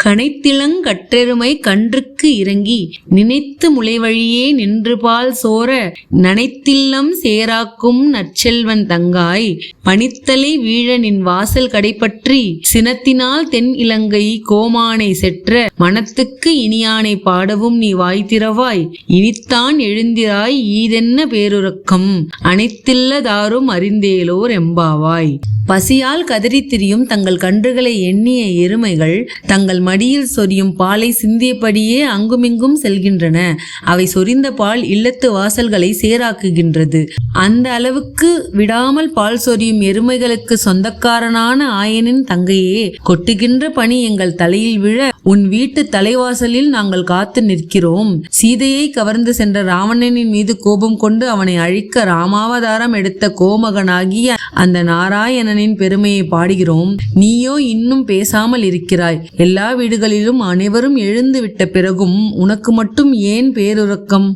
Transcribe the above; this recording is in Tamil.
கனைத்திளங்கற்றெருமை கன்றுக்கு இறங்கி நினைத்து முளைவழியே நின்று பால் சோர நனைத்தில்லம் சேராக்கும் நற்செல்வன் தங்காய் பனித்தலை வீழ நின் வாசல் கடைப்பற்றி சினத்தினால் தென் இலங்கை கோமானை செற்ற மனத்துக்கு இனியானை பாடவும் நீ வாய்த்திரவாய் இனித்தான் எழுந்திராய் ஈதென்ன பேருறக்கம் அனைத்தில்லதாரும் அறிந்தேலோர் எம்பாவாய். பசியால் கதறித் திரியும் தங்கள் கன்றுகளை எண்ணிய எருமைகள் தங்கள் மடியில் சொரியும் பாலை சிந்தியபடியே அங்குமிங்கும் செல்கின்றன. அவை சொரிந்த பால் இல்லத்து வாசல்களை சேராக்குகின்றது. அந்த அளவுக்கு விடாமல் பால் சொரியும் எருமைகளுக்கு சொந்தக்காரனான ஆயனின் தங்கையே, கொட்டுகின்ற பனி எங்கள் தலையில் விழ உன் வீட்டு தலைவாசலில் நாங்கள் காத்து நிற்கிறோம். சீதையை கவர்ந்து சென்ற ராவணனின் மீது கோபம் கொண்டு அவனை அழிக்க ராமாவதாரம் எடுத்த கோமகனாகிய அந்த நாராயணனின் பெருமையை பாடுகிறோம். நீயோ இன்னும் பேசாமல் இருக்கிறாய். எல்லா வீடுகளிலும் அனைவரும் எழுந்து விட்ட பிறகும் உனக்கு மட்டும் ஏன் பேருறக்கம்?